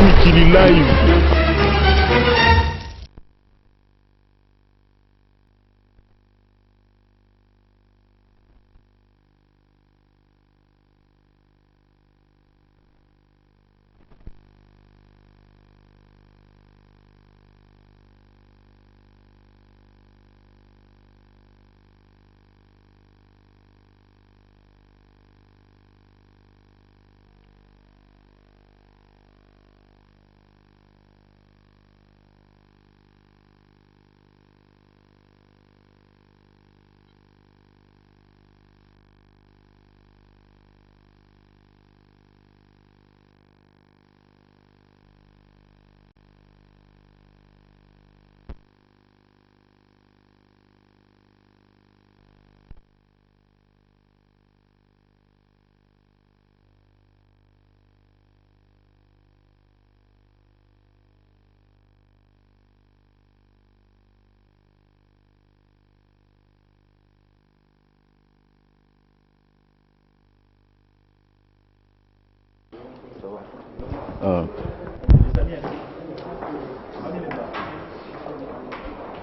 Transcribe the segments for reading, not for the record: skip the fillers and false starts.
Mikili Live.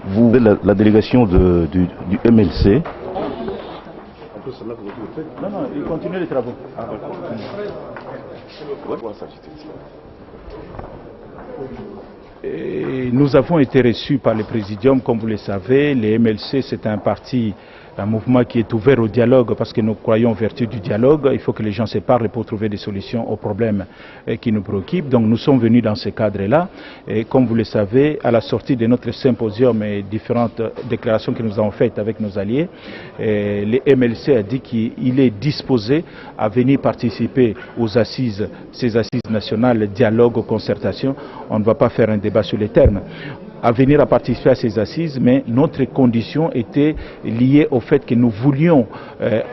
Vous êtes la délégation du MLC. Non, non, il continue les travaux. Et nous avons été reçus par le Présidium, comme vous le savez. Le MLC, c'est un parti, un mouvement qui est ouvert au dialogue parce que nous croyons en vertu du dialogue. Il faut que les gens se parlent pour trouver des solutions aux problèmes qui nous préoccupent. Donc nous sommes venus dans ce cadre-là. Et comme vous le savez, à la sortie de notre symposium et différentes déclarations que nous avons faites avec nos alliés, le MLC a dit qu'il est disposé à venir participer aux assises, ces assises nationales, dialogue, concertation. On ne va pas faire un débat sur les termes, à venir à participer à ces assises, mais notre condition était liée au fait que nous voulions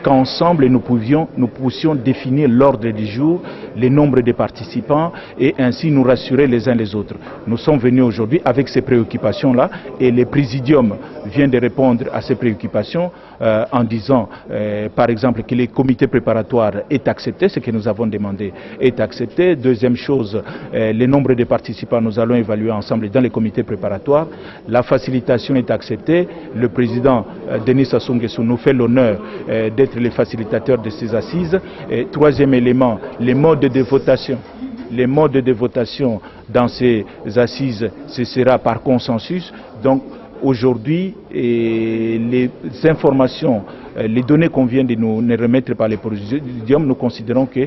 qu'ensemble nous puissions définir l'ordre du jour, le nombre de participants et ainsi nous rassurer les uns les autres. Nous sommes venus aujourd'hui avec ces préoccupations-là et le Présidium vient de répondre à ces préoccupations en disant par exemple que le comité préparatoire est accepté, ce que nous avons demandé est accepté. Deuxième chose, le nombre de participants nous allons évaluer ensemble dans le comité préparatoire. La facilitation est acceptée. Le président Denis Sassou Nguesso nous fait l'honneur d'être le facilitateur de ces assises. Et troisième élément, les modes de votation. Les modes de votation dans ces assises, ce sera par consensus. Donc aujourd'hui, les informations, les données qu'on vient de nous remettre par les Présidium, nous considérons que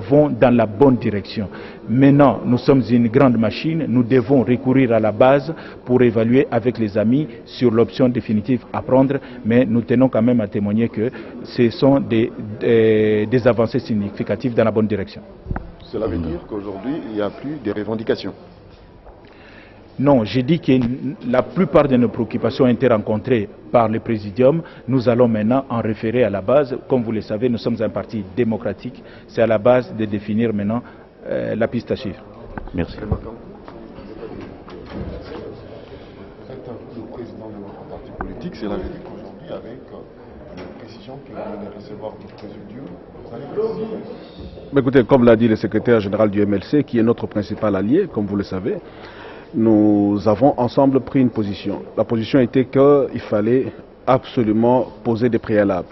vont dans la bonne direction. Maintenant, nous sommes une grande machine, nous devons recourir à la base pour évaluer avec les amis sur l'option définitive à prendre, mais nous tenons quand même à témoigner que ce sont des avancées significatives dans la bonne direction. Cela veut dire qu'aujourd'hui, il n'y a plus de revendications? Non, j'ai dit que la plupart de nos préoccupations ont été rencontrées par le Présidium. Nous allons maintenant en référer à la base. Comme vous le savez, nous sommes un parti démocratique. C'est à la base de définir maintenant la piste à suivre. Merci. Le président de notre parti politique, c'est la vérité qu'aujourd'hui, avec la précision qu'il vient de recevoir du Présidium, vous allez préciser. Écoutez, comme l'a dit le secrétaire général du MLC, qui est notre principal allié, comme vous le savez, nous avons ensemble pris une position. La position était qu'il fallait absolument poser des préalables.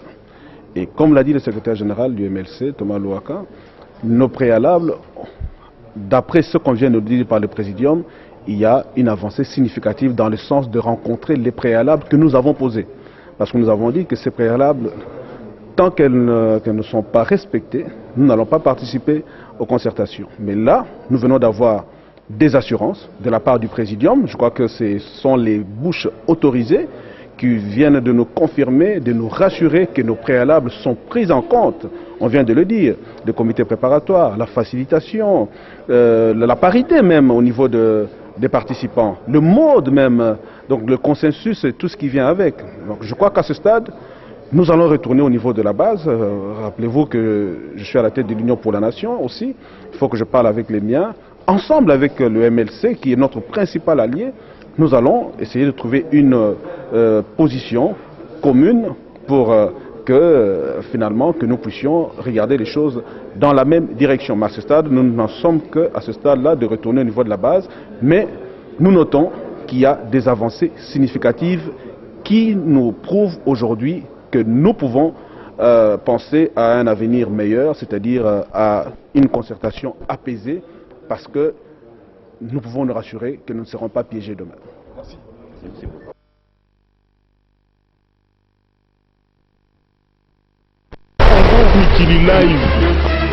Et comme l'a dit le secrétaire général du MLC, Thomas Louaka, nos préalables, d'après ce qu'on vient de dire par le Présidium, il y a une avancée significative dans le sens de rencontrer les préalables que nous avons posés. Parce que nous avons dit que ces préalables, tant qu'elles ne sont pas respectées, nous n'allons pas participer aux concertations. Mais là, nous venons d'avoir des assurances de la part du Présidium. Je crois que ce sont les bouches autorisées qui viennent de nous confirmer, de nous rassurer que nos préalables sont pris en compte. On vient de le dire, le comité préparatoire, la facilitation, la parité même au niveau des participants, le mode même, donc le consensus et tout ce qui vient avec. Donc je crois qu'à ce stade, nous allons retourner au niveau de la base. Rappelez-vous que je suis à la tête de l'Union pour la Nation aussi. Il faut que je parle avec les miens. Ensemble avec le MLC, qui est notre principal allié, nous allons essayer de trouver une position commune pour que finalement que nous puissions regarder les choses dans la même direction. Mais à ce stade, nous n'en sommes qu'à ce stade-là de retourner au niveau de la base, mais nous notons qu'il y a des avancées significatives qui nous prouvent aujourd'hui que nous pouvons penser à un avenir meilleur, c'est-à-dire à une concertation apaisée, parce que nous pouvons nous rassurer que nous ne serons pas piégés demain. Merci. Mikili Live.